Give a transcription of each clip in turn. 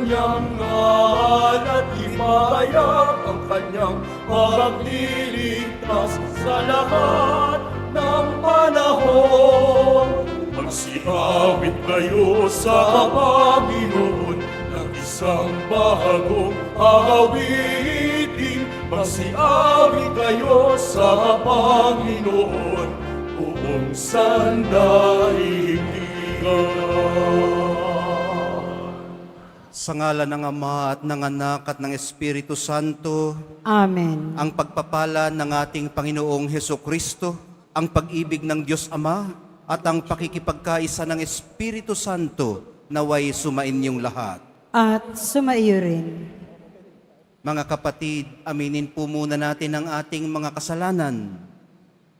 kanyang ngalan at ipahayag ang kanyang pagliligtas sa lahat ng panahon. Magsiawit kayo sa Panginoon ng isang bagong awitin. Magsiawit kayo sa Panginoon, buong sandaigdigan. Sa ngalan ng Ama at ng Anak at ng Espiritu Santo, Amen. ang pagpapala ng ating Panginoong Hesukristo, ang pag-ibig ng Diyos Ama, at ang pakikipagkaisa ng Espiritu Santo naway sumainyong lahat. At sumaiyo rin. Mga kapatid, aminin po muna natin ang ating mga kasalanan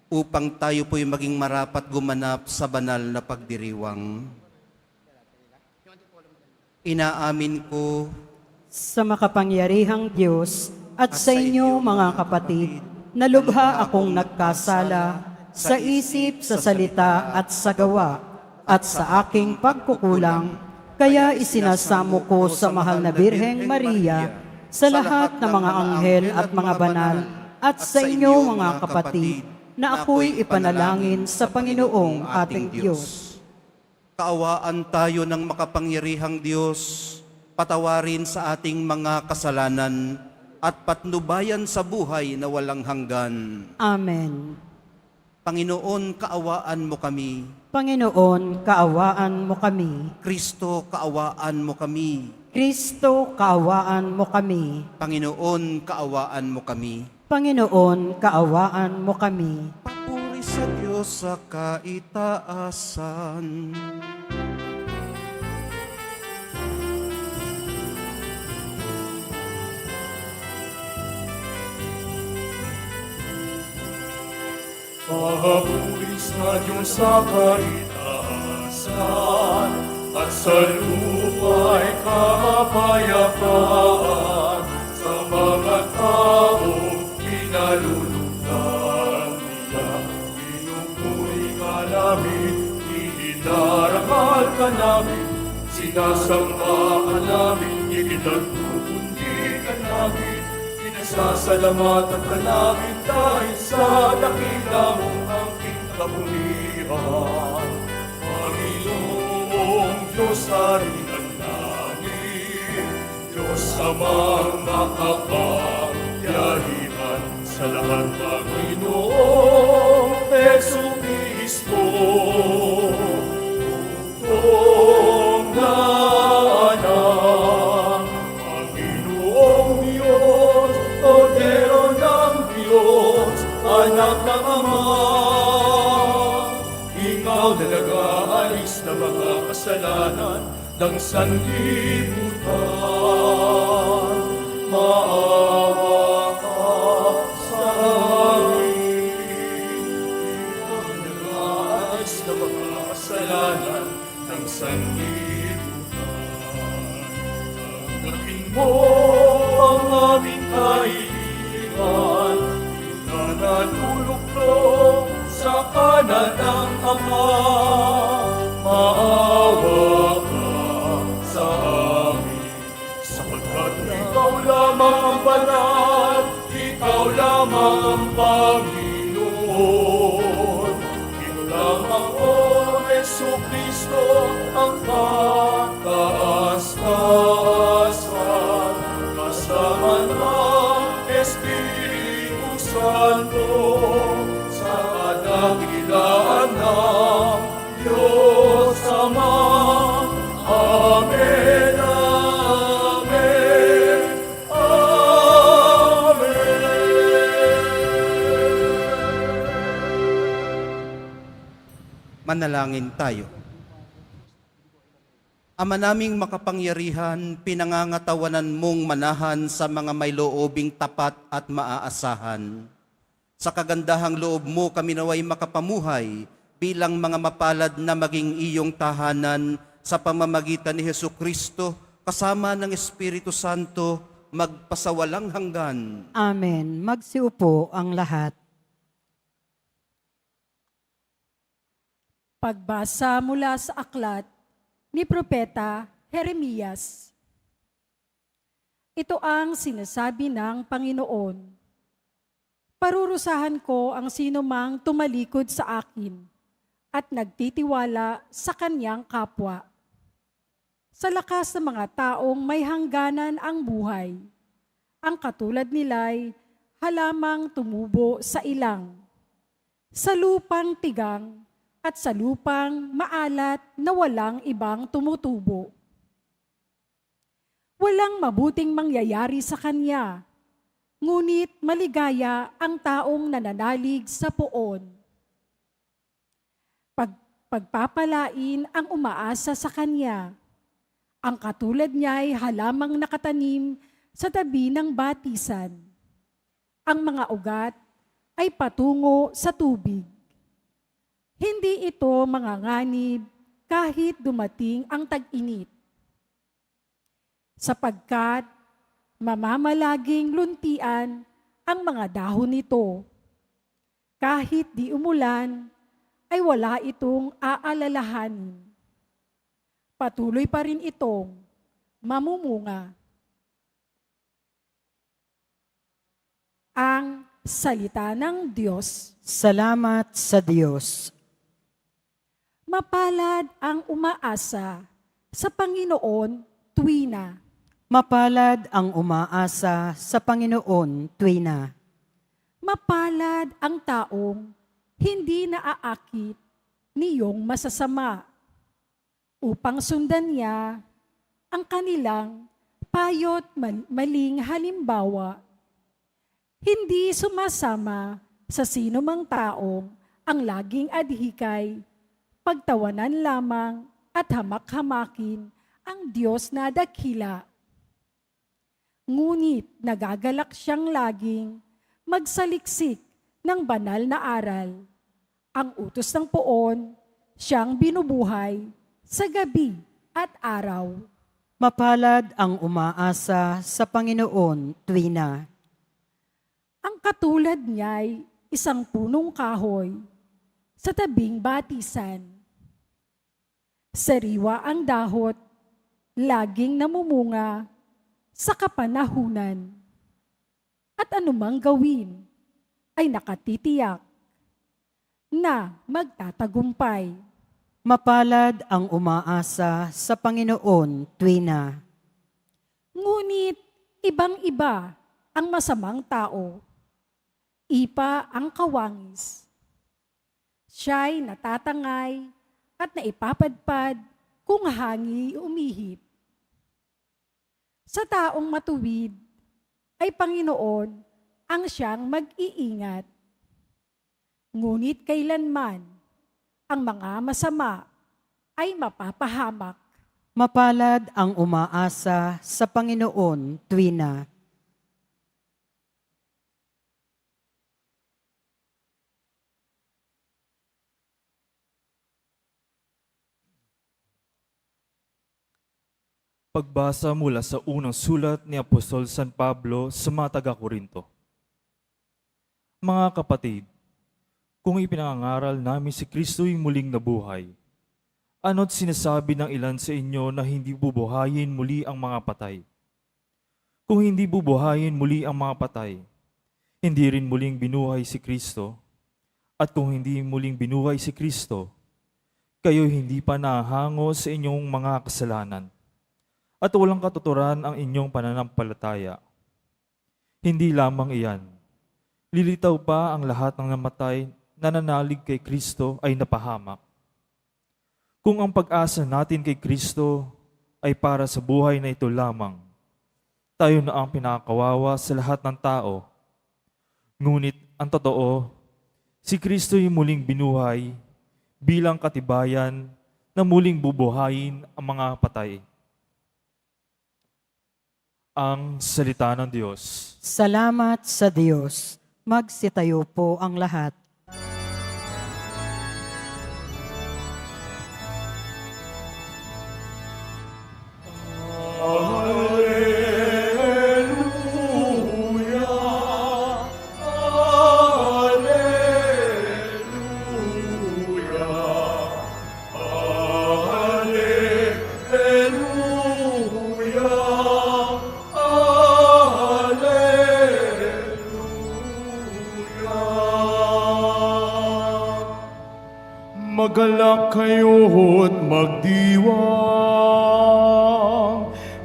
upang tayo po'y maging marapat gumanap sa banal na pagdiriwang. Inaamin ko Sa makapangyarihang Diyos at sa inyo mga kapatid, na lubha akong nagkasala sa isip, sa salita at sa gawa, at sa aking pagkukulang, kaya isinasamo ko sa mahal na Birheng Maria, sa lahat ng mga anghel at mga banal, at sa inyo mga kapatid, na ako'y ipanalangin sa Panginoong ating Diyos. kaawaan tayo ng makapangyarihang Diyos, patawarin sa ating mga kasalanan at patnubayan sa buhay na walang hanggan. Amen. Panginoon, kaawaan mo kami. Panginoon, kaawaan mo kami. Kristo, kaawaan mo kami. Kristo, kaawaan mo kami. Panginoon, kaawaan mo kami. Panginoon, kaawaan mo kami. Papuri sa Diyos sa kaitaasan. Papuri sa Diyos sa kaitaasan, at sa lupa'y kapayapaan, sa mga taong pinalulugdan niya. Pinupuri ka namin, ihinarangal ka namin, sinasamba ka namin, ikinagpupundi ka namin. Pinasasalamatan ka namin dahil sa dakila mong aking kapulihan. Panginoong Diyos, harian namin, Diyos amang makapangyarihan sa lahat, Panginoong Jesucristo. Tugtong na anak, Panginoong Diyos, Kordero ng Diyos, anak ng Ama. Ikaw na nag-aalis ng mga kasalanan ng sanlibutan. Maawa ka sa amin. Ikaw na nag-aalis ng mga kasalanan ng sanlibutan. Tanggapin mo ang aming kahilingan, nananulog sa kanan ng Ama. Maawa ka sa amin, sapagkat ikaw lamang ang banal, ikaw lamang ang Panginoon. Ikaw lamang, O Jesucristo, ang kataas-taasan, kasama ng Espiritu Santo, sa kadakilaan ng Diyos Ama. Amen, amen, amen. Manalangin tayo. Ama naming makapangyarihan, pinangangatawanan mong manahan sa mga may loobing tapat at maaasahan. Sa kagandahang loob mo kami naway makapamuhay bilang mga mapalad na maging iyong tahanan sa pamamagitan ni Hesukristo kasama ng Espiritu Santo magpasawalang hanggan. Amen. Magsiupo ang lahat. Pagbasa mula sa aklat ni Propeta Jeremias. Ito ang sinasabi ng Panginoon. Parurusahan ko ang sinumang tumalikod sa akin at nagtitiwala sa kanyang kapwa. Sa lakas ng mga taong may hangganan ang buhay, ang katulad nila'y halamang tumubo sa ilang, sa lupang tigang at sa lupang maalat na walang ibang tumutubo. Walang mabuting mangyayari sa kanya, ngunit maligaya ang taong nananalig sa poon. Pagpapalain ang umaasa sa kanya. Ang katulad niya ay halamang nakatanim sa tabi ng batisan. Ang mga ugat ay patungo sa tubig. Hindi ito manganganib kahit dumating ang tag-init. Sapagkat mamamalaging luntian ang mga dahon nito. Kahit di umulan, ay wala itong aalalahanin. Patuloy pa rin itong mamumunga. Ang salita ng Diyos. Salamat sa Diyos. Mapalad ang umaasa sa Panginoon tuwina. Mapalad ang umaasa sa Panginoon tuwina. Mapalad ang taong hindi naaakit niyong masasama upang sundan niya ang kanilang payo't maling halimbawa. Hindi sumasama sa sinumang taong ang laging adhikay, pagtawanan lamang at hamak-hamakin ang Diyos na dakila. Ngunit nagagalak siyang laging magsaliksik ng banal na aral. Ang utos ng poon, siyang binubuhay sa gabi at araw. Mapalad ang umaasa sa Panginoon tuwina. Ang katulad niya'y isang punong kahoy sa tabing batisan. Sariwa ang dahot, laging namumunga sa kapanahunan. At anumang gawin ay nakatitiyak na magtatagumpay. Mapalad ang umaasa sa Panginoon tuwina. Ngunit ibang-iba ang masamang tao. Ipa ang kawangis. Siya'y natatangay at naipapadpad kung hangi umihip. Sa taong matuwid ay Panginoon ang siyang mag-iingat. Ngunit kailanman ang mga masama ay mapapahamak. Mapalad ang umaasa sa Panginoon tuwina. Pagbasa mula sa unang sulat ni Apostol San Pablo sa mga taga-Korinto. Mga kapatid, kung ipinangangaral namin si Kristo'y muling nabuhay, ano't sinasabi ng ilan sa inyo na hindi bubuhayin muli ang mga patay? Kung hindi bubuhayin muli ang mga patay, hindi rin muling binuhay si Kristo. At kung hindi muling binuhay si Kristo, kayo hindi pa nahango sa inyong mga kasalanan. At walang katuturan ang inyong pananampalataya. Hindi lamang iyan. Lilitaw pa ang lahat ng namatay na nanalig kay Kristo ay napahamak. Kung ang pag-asa natin kay Kristo ay para sa buhay na ito lamang, tayo na ang pinakakawawa sa lahat ng tao. Ngunit ang totoo, si Kristo ay muling binuhay bilang katibayan na muling bubuhayin ang mga patay. Ang salita ng Diyos. Salamat sa Diyos. Magsitayo po ang lahat. Alleluia. Magalak kayo't magdiwang,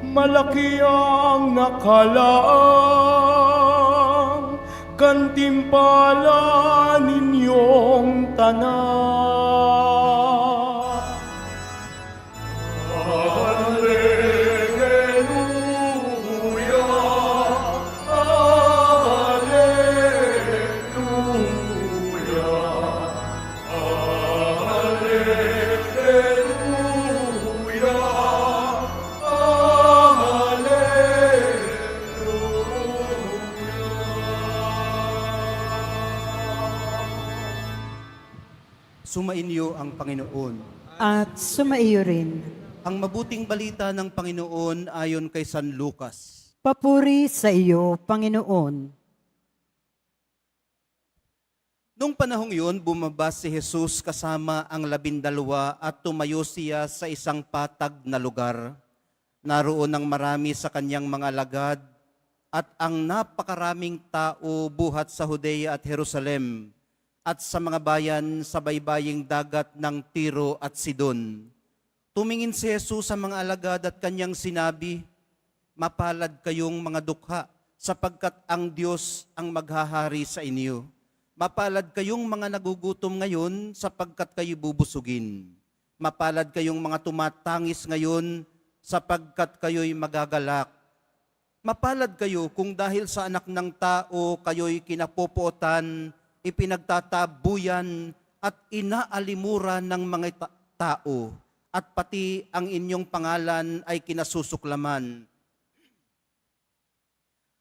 malaki ang nakalaang, kantimpala ninyong tanan. Alleluia, Alleluia, Alleluia, Sumainyo ang Panginoon. At sumaiyo rin. Ang mabuting balita ng Panginoon ayon kay San Lucas. Papuri sa iyo, Panginoon. Noong panahong yun, bumaba si Jesus kasama ang 12 at tumayo siya sa isang patag na lugar. Naroon ang marami sa kanyang mga alagad at ang napakaraming tao buhat sa Judea at Jerusalem at sa mga bayan sa baybaying dagat ng Tiro at Sidon. Tumingin si Jesus sa mga alagad at kanyang sinabi, "Mapalad kayong mga dukha, sapagkat ang Diyos ang maghahari sa inyo. Mapalad kayong mga nagugutom ngayon, sapagkat kayo bubusugin. Mapalad kayong mga tumatangis ngayon, sapagkat kayo'y magagalak. Mapalad kayo kung dahil sa anak ng tao kayo'y kinapopotan, ipinagtatabuyan at inaalimuran ng mga tao, at pati ang inyong pangalan ay kinasusuklaman.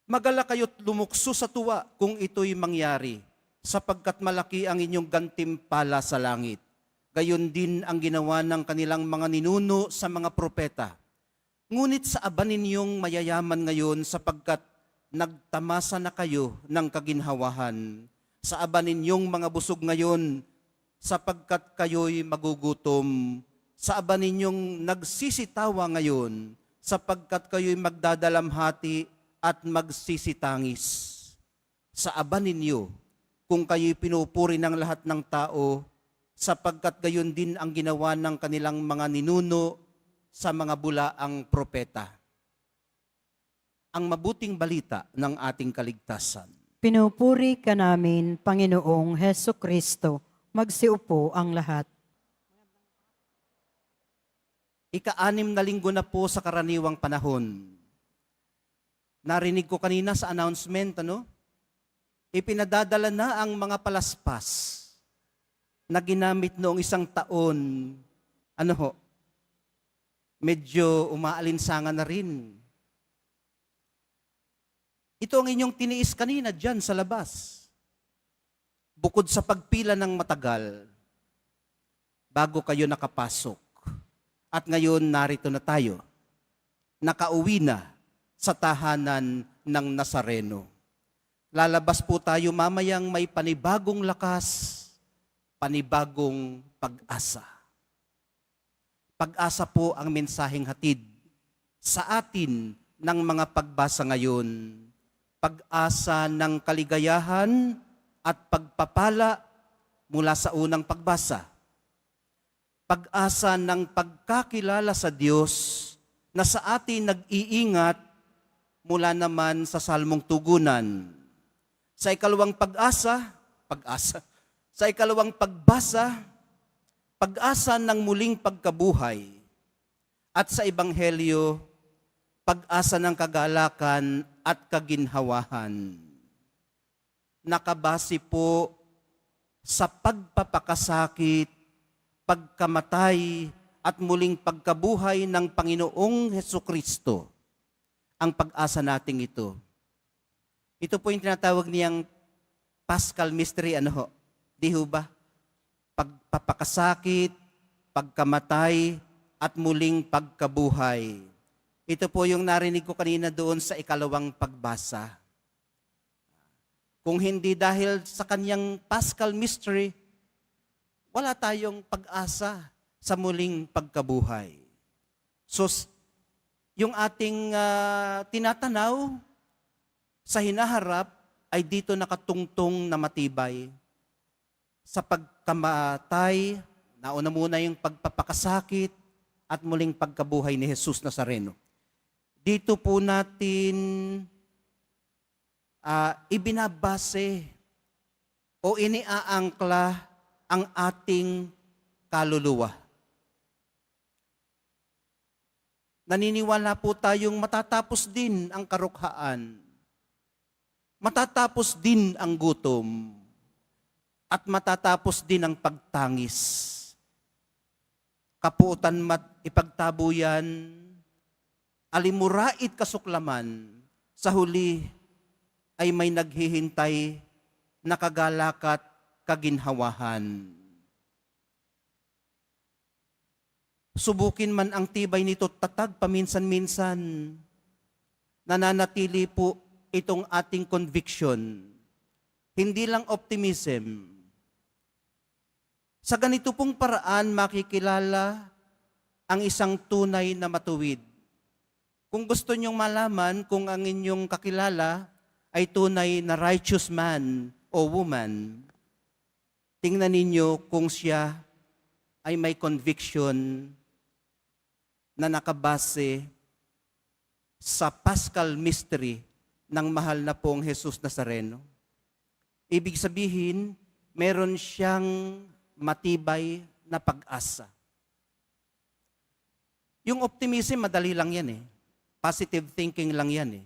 Magalak kayo't lumukso sa tuwa kung ito'y mangyari, sapagkat malaki ang inyong gantimpala sa langit. Gayon din ang ginawa ng kanilang mga ninuno sa mga propeta. Ngunit sa aba ninyong mayayaman ngayon, sapagkat nagtamasa na kayo ng kaginhawahan. Sa aba ninyong mga busog ngayon, sapagkat kayo'y magugutom. Sa aba ninyong nagsisitawa ngayon, sapagkat kayo'y magdadalamhati at magsisitangis. Sa aba ninyo, kung kayo'y pinupuri ng lahat ng tao, sapagkat gayon din ang ginawa ng kanilang mga ninuno sa mga bulaang propeta. Ang mabuting balita ng ating kaligtasan. Pinupuri ka namin, Panginoong Heso Kristo. Magsiupo ang lahat. Ika-6 na linggo na po sa karaniwang panahon. Narinig ko kanina sa announcement, ipinadadala na ang mga palaspas na ginamit noong isang taon, medyo umaalinsangan na rin. Ito ang inyong tiniis kanina dyan sa labas. Bukod sa pagpila ng matagal, bago kayo nakapasok. At ngayon narito na tayo, nakauwi na sa tahanan ng Nazareno. Lalabas po tayo mamayang may panibagong lakas, panibagong pag-asa. Pag-asa po ang mensaheng hatid sa atin ng mga pagbasa ngayon. Pag-asa ng kaligayahan at pagpapala mula sa unang pagbasa. Pag-asa ng pagkakilala sa Diyos na sa atin nag-iingat mula naman sa salmong tugunan. Sa ikalawang sa ikalawang pagbasa, pag-asa ng muling pagkabuhay. At sa Ebanghelyo, pag-asa ng kagalakan at kaginhawahan. Nakabase po sa pagpapakasakit, pagkamatay at muling pagkabuhay ng Panginoong Hesukristo. Ang pag-asa nating ito. Ito po yung tinatawag niyang Paschal Mystery, Di ho ba? Pagpapakasakit, pagkamatay at muling pagkabuhay. Ito po yung narinig ko kanina doon sa ikalawang pagbasa. Kung hindi dahil sa kanyang Paschal Mystery, wala tayong pag-asa sa muling pagkabuhay. So, yung ating tinatanaw sa hinaharap ay dito nakatungtong na matibay sa pagkamatay Nauna muna yung pagpapakasakit at muling pagkabuhay ni Jesus Nazareno. Dito po natin ibinabase o iniaangkla ang ating kaluluwa. Naniniwala po tayong matatapos din ang karukhaan, matatapos din ang gutom, at matatapos din ang pagtangis. Kapuutan mat ipagtabuyan, alimurait kasuklaman, sa huli ay may naghihintay na kagalakat kaginhawahan. Subukin man ang tibay nito tatag paminsan-minsan, nananatili po itong ating conviction, hindi lang optimism. Sa ganito pong paraan makikilala ang isang tunay na matuwid. Kung gusto nyong malaman kung ang inyong kakilala ay tunay na righteous man o woman, tingnan ninyo kung siya ay may conviction na nakabase sa Paschal mystery ng mahal na pong Jesus Nazareno. Ibig sabihin, meron siyang matibay na pag-asa. Yung optimism, madali lang yan eh. Positive thinking lang yan eh.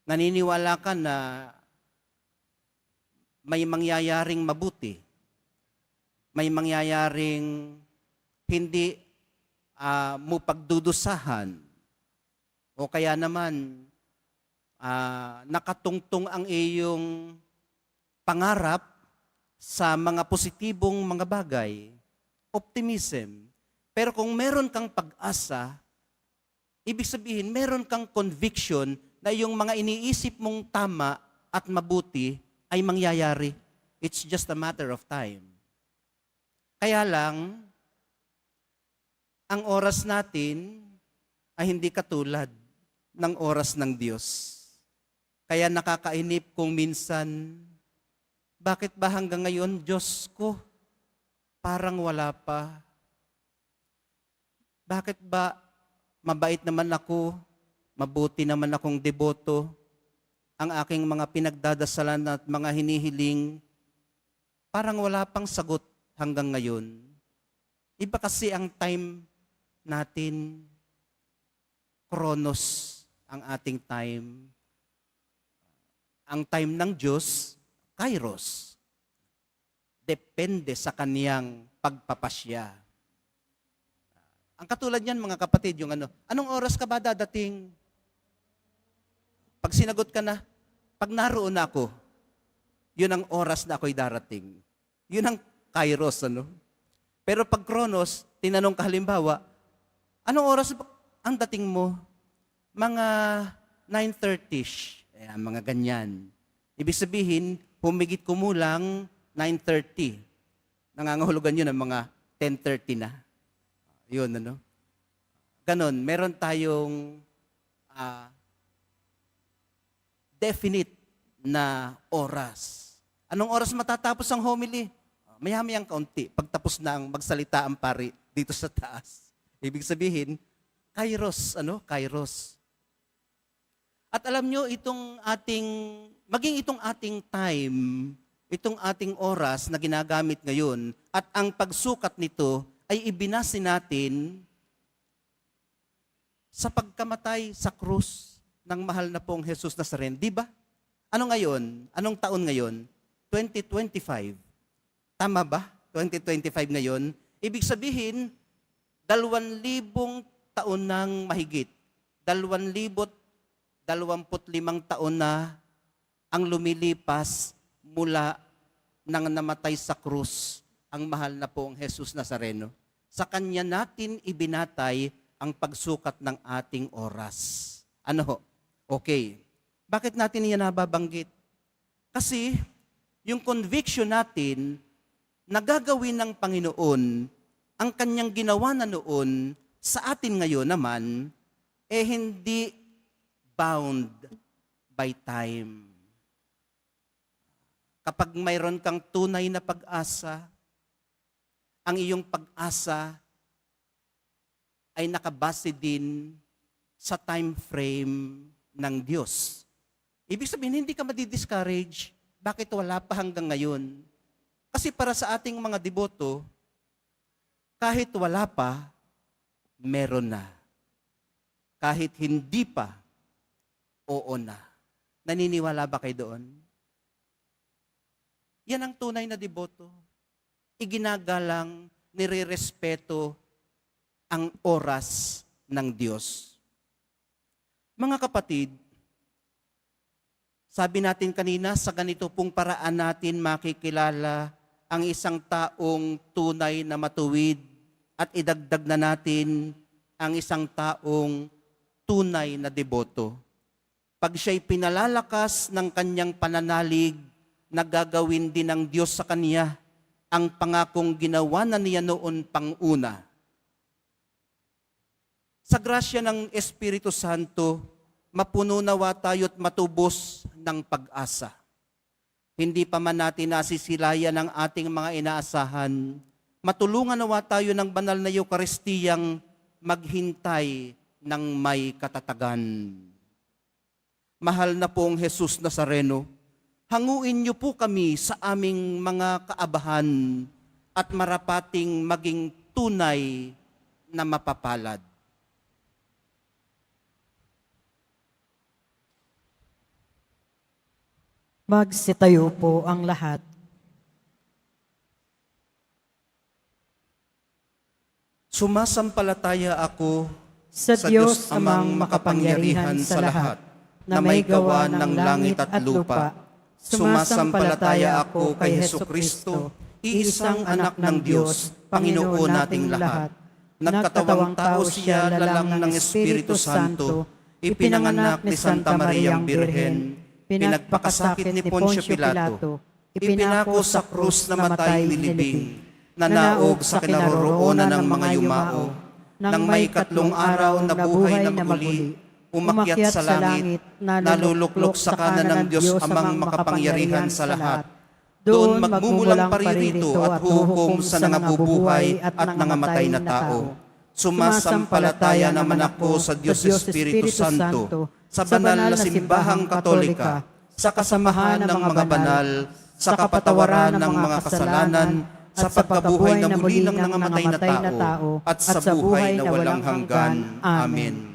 Naniniwala ka na may mangyayaring mabuti, may mangyayaring hindi mo pagdudusahan, o kaya naman nakatungtong ang iyong pangarap sa mga positibong mga bagay, optimism. Pero kung meron kang pag-asa, ibig sabihin meron kang conviction na yung mga iniisip mong tama at mabuti ay mangyayari. It's just a matter of time. Kaya lang, ang oras natin ay hindi katulad ng oras ng Diyos. Kaya nakakainip kung minsan, bakit ba hanggang ngayon, Diyos ko, parang wala pa? Bakit ba mabait naman ako, mabuti naman akong deboto, ang aking mga pinagdadasalan at mga hinihiling, parang wala pang sagot hanggang ngayon. Iba kasi ang time natin, Kronos ang ating time. Ang time ng Diyos, Kairos. Depende sa kaniyang pagpapasya. Ang katulad niyan, mga kapatid, yung anong oras ka ba dadating? Pag sinagot ka na, pag naroon na ako, yun ang oras na ako'y darating. Yun ang Kairos, Pero pag Kronos, tinanong ka halimbawa, anong oras ang dating mo? Mga 9:30-ish. Ayan, mga ganyan. Ibig sabihin, humigit kumulang 9:30. Nangangahulugan yun ng mga 10:30 na. Yun, Ganon, meron tayong definite na oras. Anong oras matatapos ang homily? Maya-mayang kaunti, pagtapos na ang magsalita ang pari dito sa taas. Ibig sabihin, Kairos, Kairos. At alam nyo, maging itong ating time, itong ating oras na ginagamit ngayon, at ang pagsukat nito ay ibinase natin sa pagkamatay sa krus ng mahal na pong Jesus Nazareno. Di ba? Ano ngayon? Anong taon ngayon? 2025. Tama ba? 2025 ngayon. Ibig sabihin, 2,000 taon nang mahigit. 2,025 taon na ang lumilipas mula nang namatay sa krus ang mahal na pong Jesus Nazareno. Sa Kanya natin ibinatay ang pagsukat ng ating oras. Ano ho? Okay. Bakit natin yan nababanggit? Kasi yung conviction natin na gagawin ng Panginoon ang Kanyang ginawa na noon sa atin ngayon naman, hindi bound by time. Kapag mayroon kang tunay na pag-asa, ang iyong pag-asa ay nakabase din sa time frame ng Diyos. Ibig sabihin, hindi ka madi-discourage. Bakit wala pa hanggang ngayon? Kasi para sa ating mga deboto, kahit wala pa, meron na. Kahit hindi pa, oo na. Naniniwala ba kayo doon? Yan ang tunay na deboto. Iginagalang, nirerespeto ang oras ng Diyos. Mga kapatid, sabi natin kanina, sa ganito pong paraan natin makikilala ang isang taong tunay na matuwid at idagdag na natin ang isang taong tunay na deboto. Pag siya'y pinalalakas ng kanyang pananalig, nagagawin din ng Diyos sa kanya ang pangakong ginawa na niya noon pang-una. Sa grasya ng Espiritu Santo, mapuno nawa tayo at matubos ng pag-asa. Hindi pa man natin nasisilayan ang ating mga inaasahan, matulungan nawa tayo ng banal na Eukaristiyang maghintay ng may katatagan. Mahal na pong Jesus Nazareno, hanguin niyo po kami sa aming mga kaabahan at marapating maging tunay na mapapalad. Magsitayo po ang lahat. Sumasampalataya ako Sa Diyos amang makapangyarihan sa lahat, na may gawa ng langit at lupa. Sumasampalataya ako kay Hesukristo, iisang anak ng Diyos, Panginoon nating lahat. Nagkatawang tao siya lalang ng Espiritu Santo, ipinanganak ni Santa Mariang Birhen, pinagpakasakit ni Poncio Pilato, ipinako sa krus na matay nilibing, nanaog sa kinaroroonan ng mga yumao, nang may 3 araw na buhay na muli, umakyat sa langit, naluluklok sa kanan ng Diyos amang makapangyarihan sa lahat. Doon magmumulang paririto at huhukom sa nangabubuhay at nangamatay na tao. Sumasampalataya naman ako sa Diyos Espiritu Santo, sa banal na simbahang katolika, sa kasamahan ng mga banal, sa kapatawaran ng mga kasalanan, sa pagkabuhay na muli ng nangamatay na tao, at sa buhay na walang hanggan. Amen.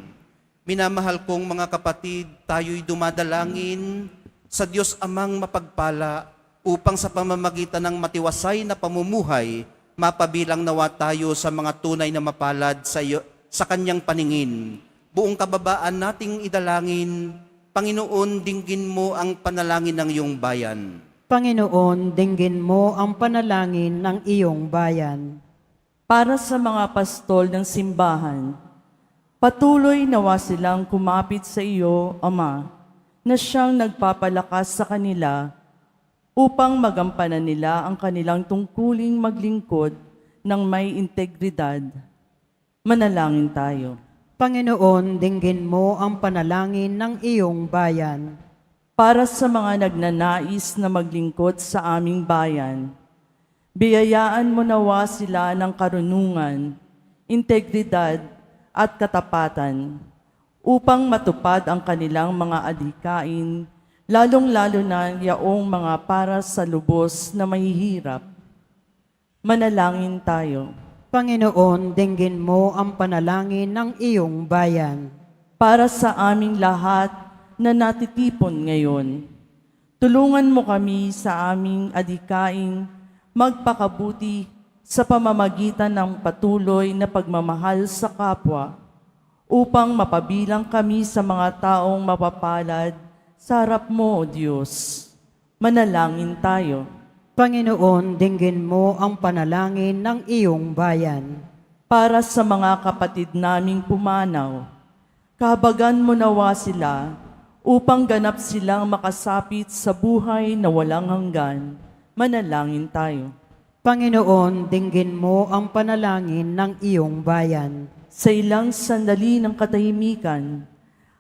Minamahal kong mga kapatid, tayo'y dumadalangin sa Diyos Amang mapagpala upang sa pamamagitan ng matiwasay na pamumuhay, mapabilang nawa tayo sa mga tunay na mapalad sa Kanyang paningin. Buong kababaan nating idalangin, Panginoon, dinggin mo ang panalangin ng iyong bayan. Panginoon, dinggin mo ang panalangin ng iyong bayan. Para sa mga pastol ng simbahan, patuloy nawa silang kumapit sa iyo, Ama, na siyang nagpapalakas sa kanila upang magampanan nila ang kanilang tungkuling maglingkod ng may integridad. Manalangin tayo. Panginoon, dinggin mo ang panalangin ng iyong bayan. Para sa mga nagnanais na maglingkod sa aming bayan, biyayaan mo nawa sila ng karunungan, integridad at katapatan upang matupad ang kanilang mga adhikain, lalong-lalo na yaong mga para sa lubos na mahihirap. Manalangin tayo. Panginoon, dinggin mo ang panalangin ng iyong bayan. Para sa aming lahat na natitipon ngayon, tulungan mo kami sa aming adhikain magpakabuti sa pamamagitan ng patuloy na pagmamahal sa kapwa upang mapabilang kami sa mga taong mapapalad sa harap mo, O Diyos. Manalangin tayo. Panginoon, dinggin mo ang panalangin ng iyong bayan. Para sa mga kapatid naming pumanaw, kahabagan mo nawa sila upang ganap silang makasapit sa buhay na walang hanggan. Manalangin tayo. Panginoon, dinggin mo ang panalangin ng iyong bayan. Sa ilang sandali ng katahimikan,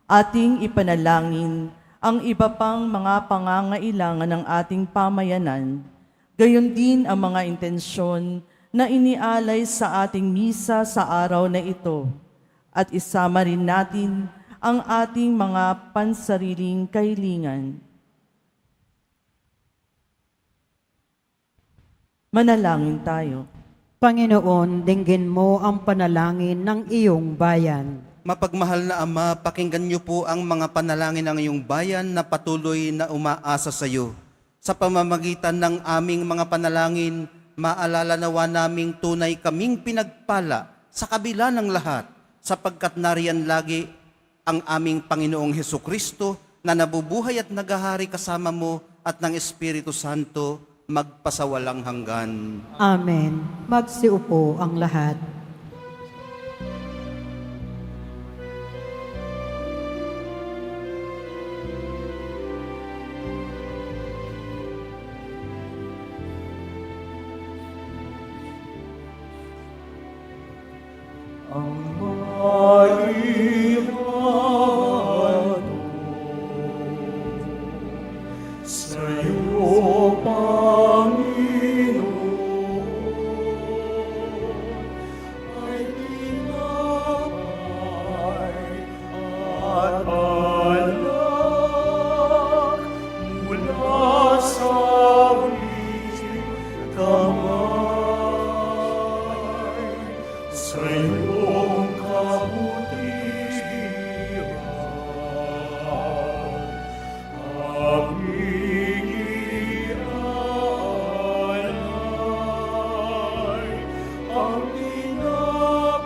ating ipanalangin ang iba pang mga pangangailangan ng ating pamayanan, gayon din ang mga intensyon na inialay sa ating misa sa araw na ito at isama rin natin ang ating mga pansariling kahilingan. Manalangin tayo. Panginoon, dinggin mo ang panalangin ng iyong bayan. Mapagmahal na Ama, pakinggan niyo po ang mga panalangin ng iyong bayan na patuloy na umaasa sa iyo. Sa pamamagitan ng aming mga panalangin, maalala nawa naming tunay kaming pinagpala sa kabila ng lahat, sapagkat nariyan lagi ang aming Panginoong Hesukristo na nabubuhay at nagahari kasama mo at ng Espiritu Santo magpasawalang hanggan. Amen. Magsiupo ang lahat. ang maihato sa'yo, Panginoon, ay tinapay at alak mula sa iyong kamay. Sa iyong kabutihan, aming ialay ang tinapay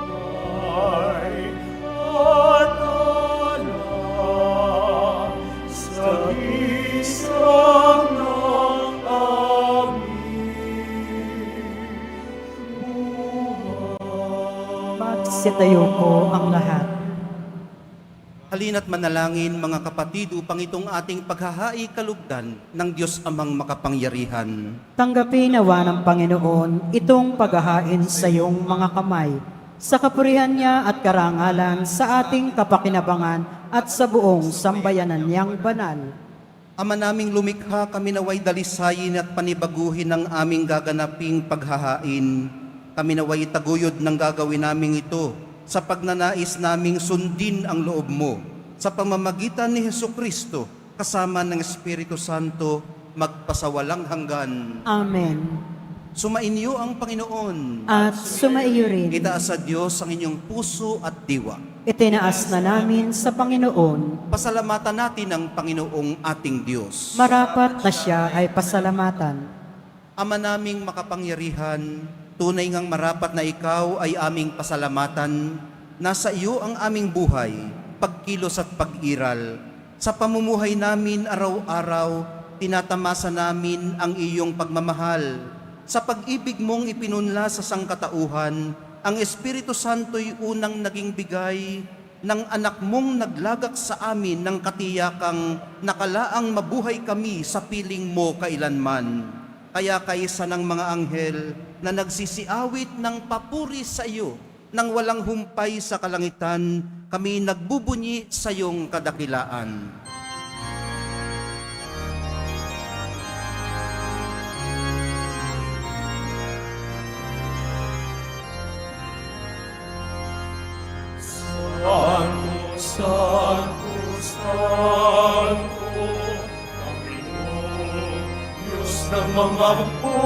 at alak sa isang ng aming Magsitayo po ang lahat. Halina't manalangin mga kapatid upang itong ating paghahai kalugdan ng Diyos Amang makapangyarihan. Tanggapin nawa ng Panginoon itong paghahain sa iyong mga kamay, sa kapurihan niya at karangalan sa ating kapakinabangan at sa buong sambayanan niyang banal. Ama naming lumikha, kami naway dalisayin at panibaguhin ng aming gaganaping paghahain. Kami naway taguyod ng gagawin naming ito sa pagnanais naming sundin ang loob mo. Sa pamamagitan ni Hesukristo, kasama ng Espiritu Santo, magpasawalang hanggan. Amen. Sumainyo ang Panginoon. At sumaiyo rin. Itaas sa Diyos ang inyong puso at diwa. Itinaas na namin sa Panginoon. Pasalamatan natin ang Panginoong ating Diyos. Marapat na siya ay pasalamatan. Ama naming makapangyarihan, tunay ngang marapat na ikaw ay aming pasalamatan. Nasa iyo ang aming buhay, pagkilos at pag-iral. Sa pamumuhay namin araw-araw, tinatamasa namin ang iyong pagmamahal. Sa pag-ibig mong ipinunla sa sangkatauhan, ang Espiritu Santo'y unang naging bigay ng anak mong naglagak sa amin ng katiyakang nakalaang mabuhay kami sa piling mo kailanman. Kaya kaysa ng mga anghel na nagsisiawit ng papuri sa iyo, nang walang humpay sa kalangitan, kami nagbubunyi sa iyong kadakilaan. Santo, Santo, Santo, Panginoon, Diyos ng mga hukbo,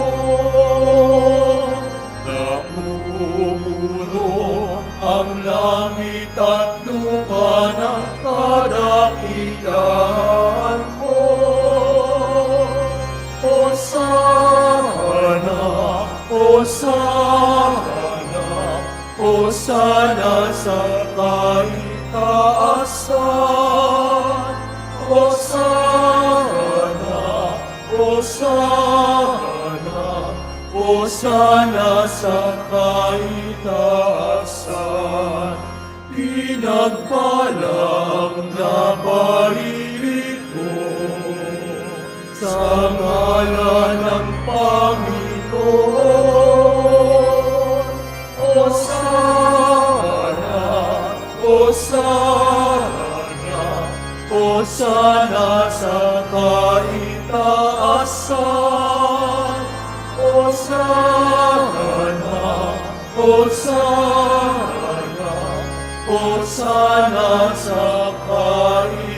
napupuno ang langit at lupa ng kadakilaan mo. Hosana, Hosana, Hosana sa kaitaasan. Hosana, Hosana, Hosana sa kaitaasan. Pinagpala ang naparirito sa ngalan ng Panginoon. Hosana, Hosana, Hosana sa kaitaasan. Hosana, Hosana, Hosana sa kaitaasan.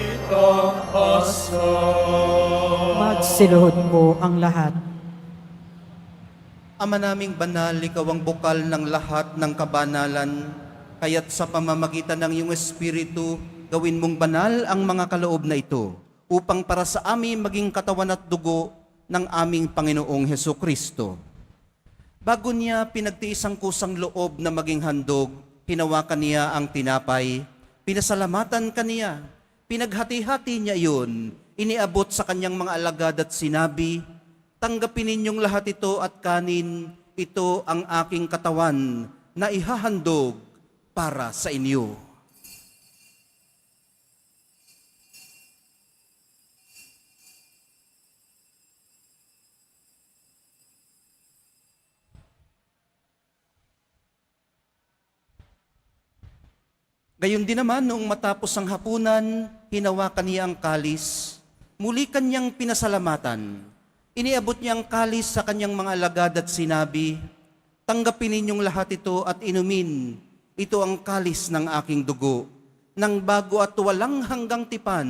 Magsiluhod po ang lahat. Ama naming banal, ikaw ang bukal ng lahat ng kabanalan, kaya't sa pamamagitan ng iyong Espiritu, gawin mong banal ang mga kaloob na ito, upang para sa amin maging katawan at dugo ng aming Panginoong Heso Kristo. Bago niya pinagtiis ang kusang loob na maging handog, hinawakan niya ang tinapay, pinasalamatan kaniya, pinaghati-hati niya iyon, iniabot sa kanyang mga alagad at sinabi, tanggapin ninyong lahat ito at kanin, ito ang aking katawan na ihahandog para sa inyo. Gayon din naman, noong matapos ang hapunan, hinawakan niya ang kalis, muli kanyang pinasalamatan. Iniabot niya ang kalis sa kanyang mga alagad at sinabi, tanggapin ninyong lahat ito at inumin, ito ang kalis ng aking dugo, ng bago at walang hanggang tipan,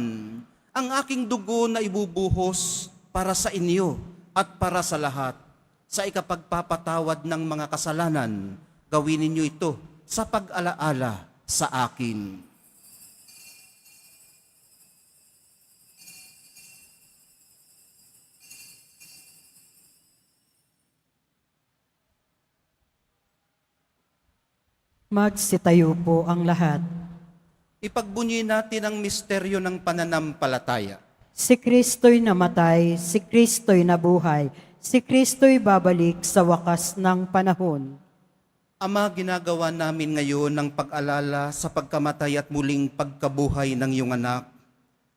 ang aking dugo na ibubuhos para sa inyo at para sa lahat. Sa ikapagpapatawad ng mga kasalanan, gawin ninyo ito sa pag-alaala sa akin. Magsitayo po ang lahat. Ipagbunyi natin ang misteryo ng pananampalataya. Si Kristo'y namatay, si Kristo'y nabuhay, si Kristo'y babalik sa wakas ng panahon. Ama, ginagawa namin ngayon ng pag-alala sa pagkamatay at muling pagkabuhay ng iyong anak.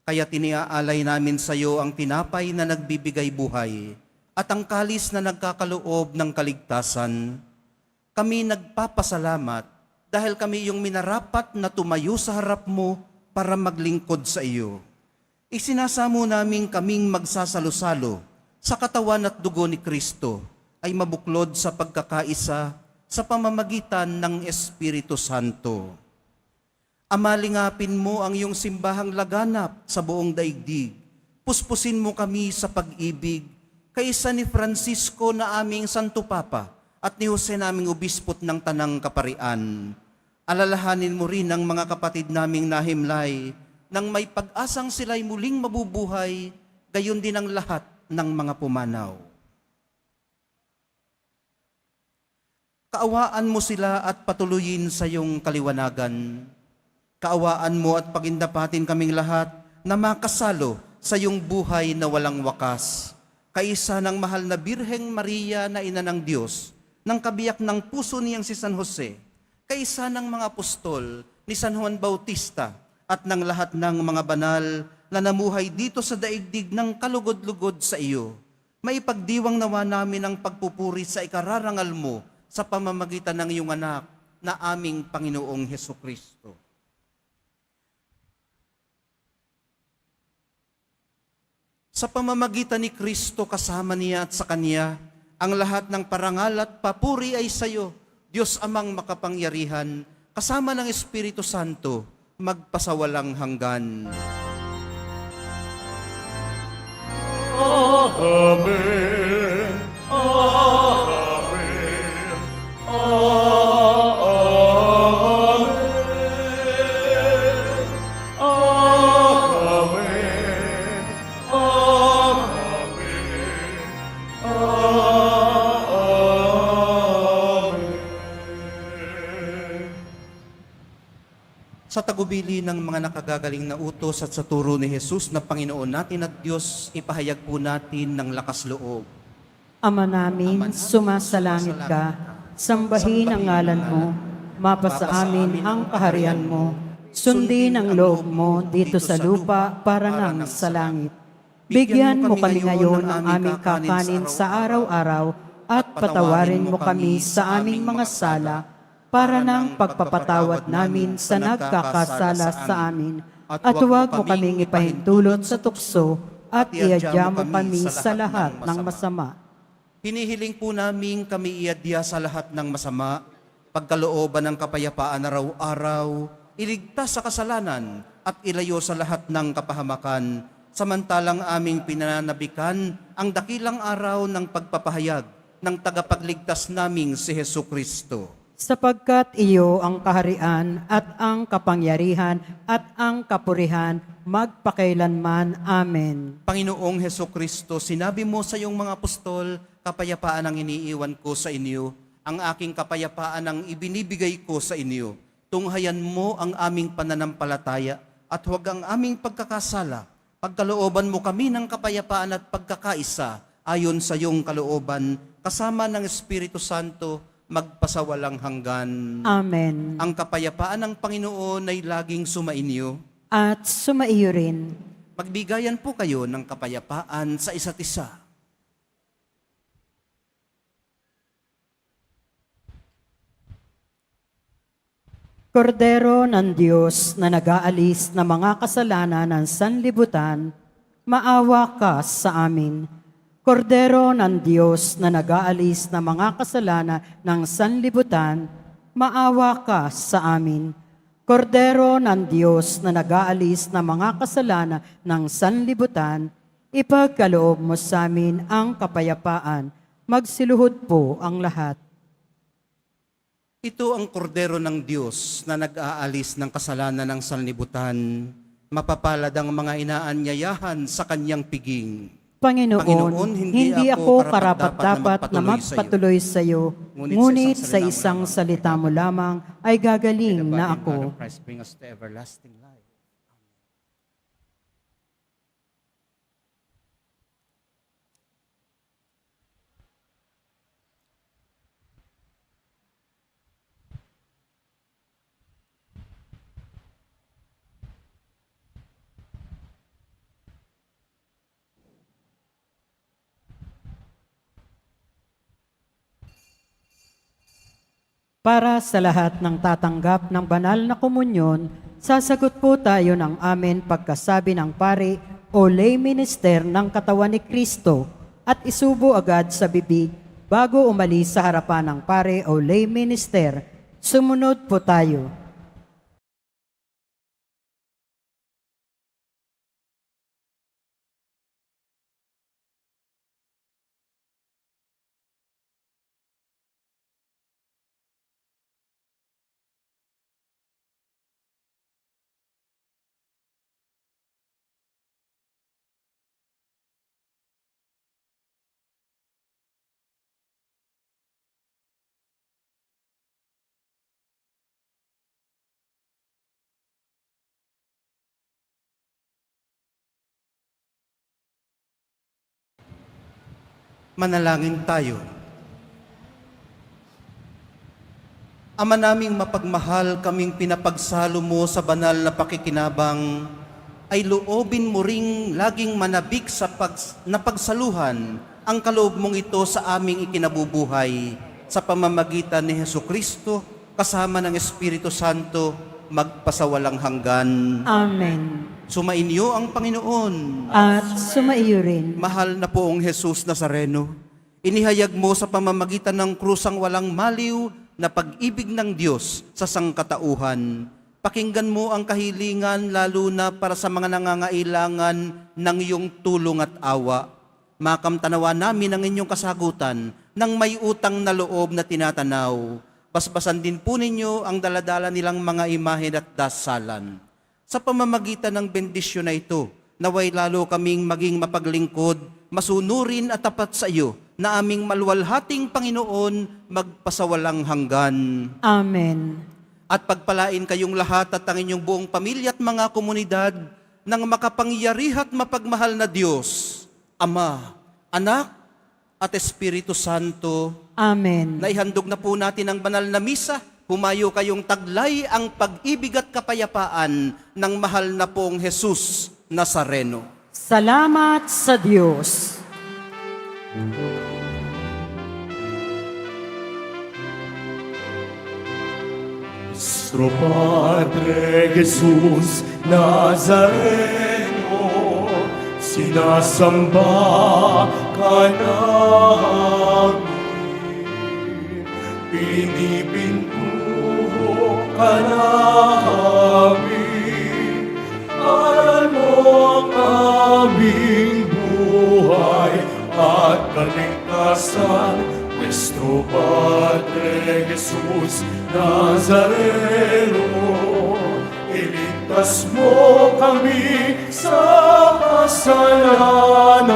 Kaya tiniaalay namin sa iyo ang tinapay na nagbibigay buhay at ang kalis na nagkakaloob ng kaligtasan. Kami nagpapasalamat dahil kami iyong minarapat na tumayo sa harap mo para maglingkod sa iyo. Isinasamo namin kaming magsasalo-salo sa katawan at dugo ni Kristo ay mabuklod sa pagkakaisa sa pamamagitan ng Espiritu Santo. Amalingapin mo ang iyong simbahang laganap sa buong daigdig. Puspusin mo kami sa pag-ibig kaysa ni Francisco na aming Santo Papa at ni Jose naming Obispot ng Tanang Kaparian. Alalahanin mo rin ang mga kapatid naming nahimlay nang may pag-asang sila'y muling mabubuhay, gayon din ang lahat ng mga pumanaw. Kaawaan mo sila at patuloyin sa iyong kaliwanagan. Kaawaan mo at pagindapatin kaming lahat na makasalo sa iyong buhay na walang wakas. Kaisa ng mahal na Birheng Maria na ina ng Diyos, ng kabiyak ng puso niyang si San Jose, kaisa ng mga apostol ni San Juan Bautista at ng lahat ng mga banal na namuhay dito sa daigdig ng kalugod-lugod sa iyo. Maipagdiwang nawa namin ang pagpupuri sa ikararangal mo sa pamamagitan ng iyong anak na aming Panginoong Heso Kristo. Sa pamamagitan ni Kristo kasama niya at sa Kanya, ang lahat ng parangal at papuri ay sa iyo, Diyos Amang makapangyarihan, kasama ng Espiritu Santo, magpasawalang hanggan. Amen. Amen. Amen. Amen. Amen. Sa tagubili ng mga nakagagaling na utos at sa turo ni Jesus na Panginoon natin at Diyos, ipahayag po natin ng lakas loob. Ama namin, sumasalangit ka, sambahin ang ngalan mo, mapasa amin ang kaharian mo, sundin ang loob mo dito sa lupa para nang sa langit. Bigyan mo kami ngayon ng aming kakanin sa araw-araw at patawarin mo kami sa aming mga sala para ng pagpapatawad namin sa nagkakasala sa amin. At huwag mo kaming ipahintulot sa tukso at iadya mo kami sa lahat ng masama. Hinihiling po namin kami iadya sa lahat ng masama pagkalooban ng kapayapaan araw-araw, iligtas sa kasalanan at ilayo sa lahat ng kapahamakan, samantalang aming pinananabikan ang dakilang araw ng pagpapahayag ng tagapagligtas naming si Hesu Kristo. Sapagkat iyo ang kaharian at ang kapangyarihan at ang kapurihan magpakailanman. Amen. Panginoong Hesu Kristo, sinabi mo sa iyong mga apostol, kapayapaan ang iniiwan ko sa inyo, ang aking kapayapaan ang ibinibigay ko sa inyo. Tunghayan mo ang aming pananampalataya at huwag ang aming pagkakasala. Pagkalooban mo kami ng kapayapaan at pagkakaisa ayon sa iyong kalooban, kasama ng Espiritu Santo, magpasawalang hanggan. Amen. Ang kapayapaan ng Panginoon ay laging sumainyo. At sumaiyo rin. Magbigayan po kayo ng kapayapaan sa isa't isa. Kordero ng Diyos na nag-aalis ng mga kasalanan ng sanlibutan, maawa ka sa amin. Kordero ng Diyos na nag-aalis ng mga kasalanan ng sanlibutan, maawa ka sa amin. Kordero ng Diyos na nag-aalis ng mga kasalanan ng sanlibutan, ipagkaloob mo sa amin ang kapayapaan. Magsiluhod po ang lahat. Ito ang kordero ng Diyos na nag-aalis ng kasalanan ng sanlibutan. Mapapalad ang mga inaanyayahan sa kanyang piging. Panginoon, hindi ako karapat-dapat na magpatuloy sa iyo, ngunit sa isang salita mo lamang ay gagaling na ako. Christ bring us to everlasting life. Para sa lahat ng tatanggap ng banal na komunyon, sasagot po tayo ng amen pagkasabi ng pari o lay minister ng katawan ni Kristo at isubo agad sa bibig bago umalis sa harapan ng pare o lay minister. Sumunod po tayo. Manalangin tayo. Ama naming mapagmahal, kaming pinapagsalo mo sa banal na pakikinabang, ay loobin mo ring laging manabik sa napagsaluhan ang kaloob mong ito sa aming ikinabubuhay sa pamamagitan ni Hesu Kristo kasama ng Espiritu Santo magpasawalang hanggan. Amen. Sumainyo ang Panginoon. At sumaiyo rin. Mahal na poong Jesus Nazareno, inihayag mo sa pamamagitan ng krusang walang maliw na pag-ibig ng Diyos sa sangkatauhan. Pakinggan mo ang kahilingan lalo na para sa mga nangangailangan ng iyong tulong at awa. Makamtanawa namin ang inyong kasagutan ng may utang na loob na tinatanaw. Basbasan din po ninyo ang daladala nilang mga imahen at dasalan. Sa pamamagitan ng bendisyon na ito, naway lalo kaming maging mapaglingkod, masunurin at tapat sa iyo, na aming maluwalhating Panginoon magpasawalang hanggan. Amen. At pagpalain kayong lahat at ang inyong buong pamilya at mga komunidad ng makapangyarihan at mapagmahal na Diyos, Ama, Anak, at Espiritu Santo. Amen. Naihandog na po natin ang banal na misa. Humayo kayong taglay ang pag-ibig at kapayapaan ng mahal na pong Jesus Nazareno. Salamat sa Diyos. Nuestro Padre Jesús Nazareno, sinasamba ka namin, pinipinto ka namin. Aral mo ang aming buhay at kaligtasan. Nuestro Padre Jesus Nazareno, iligtas mo kami sa kasalanan.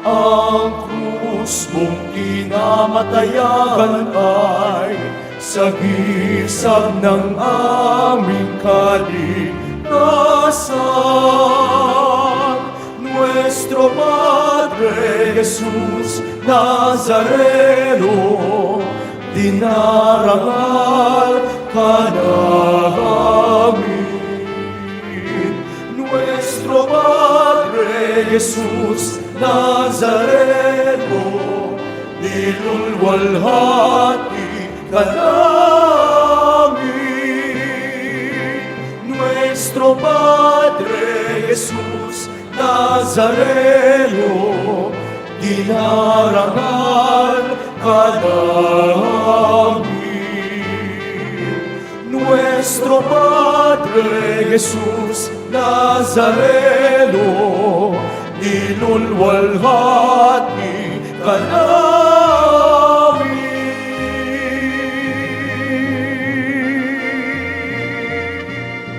Ang krus mong kinamatayan ay sagisag ng aming kaligtasan. Nuestro Padre Jesus Nazareno, dinarangal ka namin. Nuestro Padre Jesus Nazareno, nilulwalhati ka namin. Nuestro Padre Jesus Nazareno, dinarangal ka namin. Nuestro Padre Jesus Nazareno, nilulwalhati ka namin.